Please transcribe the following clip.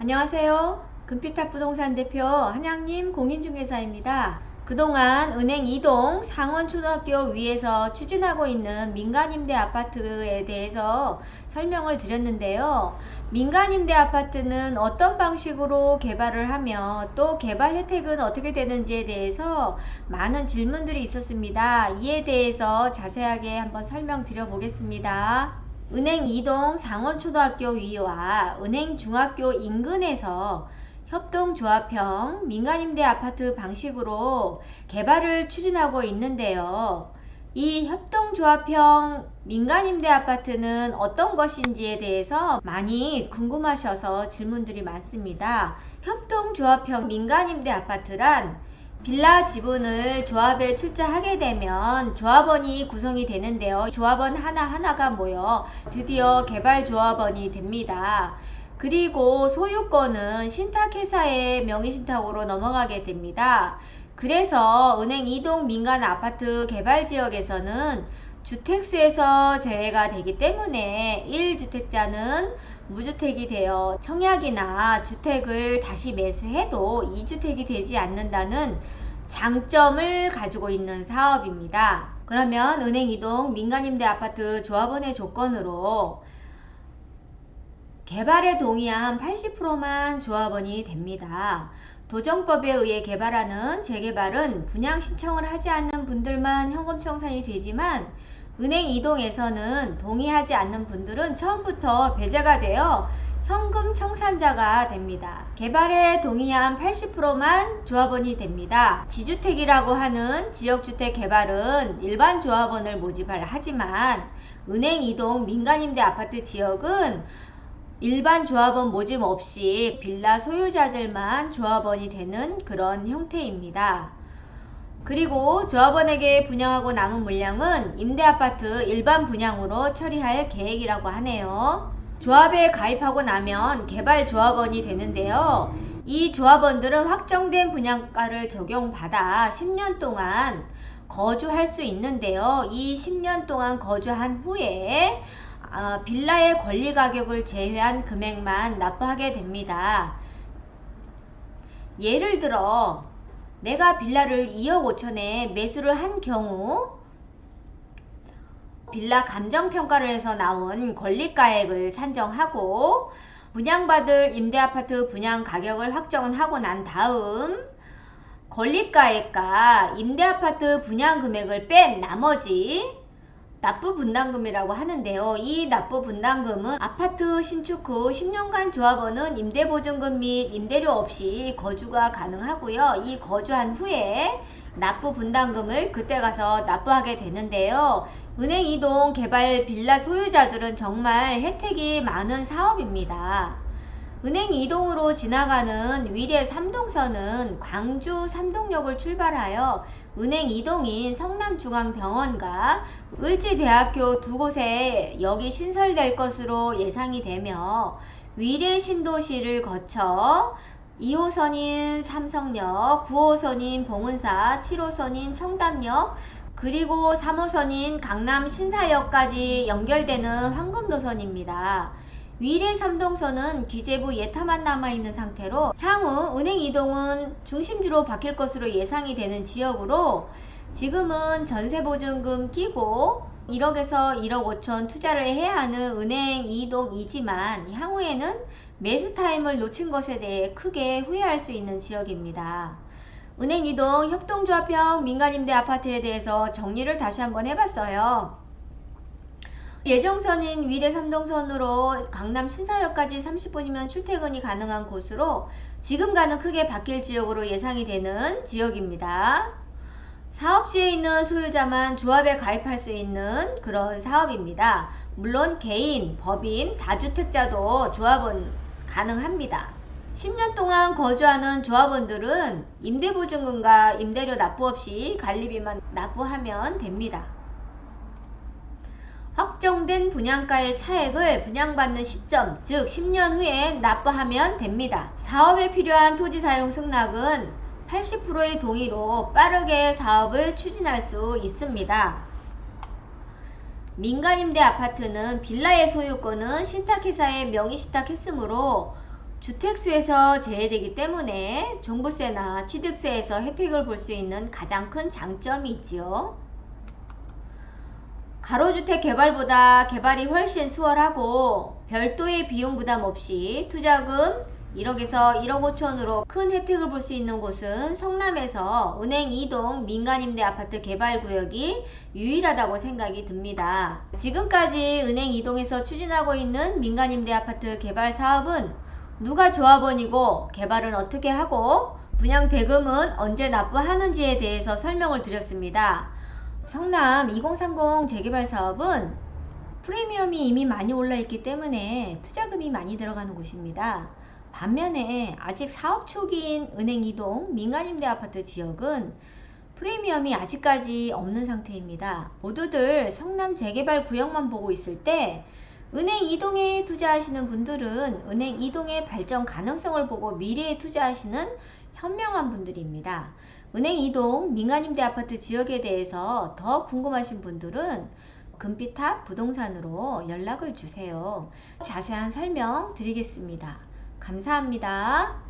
안녕하세요. 금빛탑 부동산 대표 한양님 공인중개사입니다. 그동안 은행 2동 상원초등학교 위에서 추진하고 있는 민간임대 아파트에 대해서 설명을 드렸는데요. 민간임대 아파트는 어떤 방식으로 개발을 하며 또 개발 혜택은 어떻게 되는지에 대해서 많은 질문들이 있었습니다. 이에 대해서 자세하게 한번 설명드려 보겠습니다. 은행 2동 상원초등학교 위와 은행 중학교 인근에서 협동조합형 민간임대 아파트 방식으로 개발을 추진하고 있는데요. 이 협동조합형 민간임대 아파트는 어떤 것인지에 대해서 많이 궁금하셔서 질문들이 많습니다. 협동조합형 민간임대 아파트란 빌라 지분을 조합에 출자하게 되면 조합원이 구성이 되는데요. 조합원 하나하나가 모여 드디어 개발조합원이 됩니다. 그리고 소유권은 신탁회사의 명의신탁으로 넘어가게 됩니다. 그래서 은행 2동 민간 아파트 개발지역에서는 주택수에서 제외가 되기 때문에 1주택자는 무주택이 되어 청약이나 주택을 다시 매수해도 2주택이 되지 않는다는 장점을 가지고 있는 사업입니다. 그러면 은행 2동 민간임대 아파트 조합원의 조건으로 개발에 동의한 80%만 조합원이 됩니다. 도정법에 의해 개발하는 재개발은 분양 신청을 하지 않는 분들만 현금 청산이 되지만 은행 2동에서는 동의하지 않는 분들은 처음부터 배제가 되어 현금 청산자가 됩니다. 개발에 동의한 80%만 조합원이 됩니다. 지주택이라고 하는 지역주택 개발은 일반 조합원을 모집을 하지만 은행 2동 민간임대 아파트 지역은 일반 조합원 모집 없이 빌라 소유자들만 조합원이 되는 그런 형태입니다. 그리고 조합원에게 분양하고 남은 물량은 임대아파트 일반 분양으로 처리할 계획이라고 하네요. 조합에 가입하고 나면 개발조합원이 되는데요. 이 조합원들은 확정된 분양가를 적용받아 10년 동안 거주할 수 있는데요. 이 10년 동안 거주한 후에 빌라의 권리가격을 제외한 금액만 납부하게 됩니다. 예를 들어 내가 빌라를 2억 5천에 매수를 한 경우 빌라 감정평가를 해서 나온 권리가액을 산정하고 분양받을 임대아파트 분양가격을 확정하고 난 다음 권리가액과 임대아파트 분양금액을 뺀 나머지 납부분담금이라고 하는데요. 이 납부분담금은 아파트 신축 후 10년간 조합원은 임대보증금 및 임대료 없이 거주가 가능하고요. 이 거주한 후에 납부분담금을 그때 가서 납부하게 되는데요. 은행 2동 개발 빌라 소유자들은 정말 혜택이 많은 사업입니다. 은행 2동으로 지나가는 위례 3동선은 광주 삼동역을 출발하여 은행 2동인 성남중앙병원과 을지대학교 두 곳에 역이 신설될 것으로 예상이 되며 위례 신도시를 거쳐 2호선인 삼성역, 9호선인 봉은사, 7호선인 청담역, 그리고 3호선인 강남 신사역까지 연결되는 황금노선입니다. 위례 3동선은 기재부 예타만 남아있는 상태로 향후 은행 2동은 중심지로 바뀔 것으로 예상이 되는 지역으로 지금은 전세보증금 끼고 1억에서 1억 5천 투자를 해야 하는 은행 2동이지만 향후에는 매수 타임을 놓친 것에 대해 크게 후회할 수 있는 지역입니다. 은행 2동 협동조합형 민간임대 아파트에 대해서 정리를 다시 한번 해봤어요. 예정선인 위례 3동선으로 강남 신사역까지 30분이면 출퇴근이 가능한 곳으로 지금과는 크게 바뀔 지역으로 예상이 되는 지역입니다. 사업지에 있는 소유자만 조합에 가입할 수 있는 그런 사업입니다. 물론 개인, 법인, 다주택자도 조합은 가능합니다. 10년 동안 거주하는 조합원들은 임대보증금과 임대료 납부 없이 관리비만 납부하면 됩니다. 확정된 분양가의 차액을 분양받는 시점, 즉 10년 후에 납부하면 됩니다. 사업에 필요한 토지 사용 승낙은 80%의 동의로 빠르게 사업을 추진할 수 있습니다. 민간임대 아파트는 빌라의 소유권은 신탁회사에 명의신탁했으므로 주택수에서 제외되기 때문에 종부세나 취득세에서 혜택을 볼 수 있는 가장 큰 장점이 있지요. 가로주택 개발보다 개발이 훨씬 수월하고 별도의 비용 부담 없이 투자금 1억에서 1억 5천으로 큰 혜택을 볼 수 있는 곳은 성남에서 은행 2동 민간임대 아파트 개발구역이 유일하다고 생각이 듭니다. 지금까지 은행 2동에서 추진하고 있는 민간임대 아파트 개발 사업은 누가 조합원이고 개발은 어떻게 하고 분양 대금은 언제 납부하는지에 대해서 설명을 드렸습니다. 성남 2030 재개발 사업은 프리미엄이 이미 많이 올라 있기 때문에 투자금이 많이 들어가는 곳입니다. 반면에 아직 사업 초기인 은행 2동 민간임대 아파트 지역은 프리미엄이 아직까지 없는 상태입니다. 모두들 성남 재개발 구역만 보고 있을 때 은행 2동에 투자하시는 분들은 은행 2동의 발전 가능성을 보고 미래에 투자하시는 현명한 분들입니다. 은행 2동 민간임대 아파트 지역에 대해서 더 궁금하신 분들은 금빛탑 부동산으로 연락을 주세요. 자세한 설명 드리겠습니다. 감사합니다.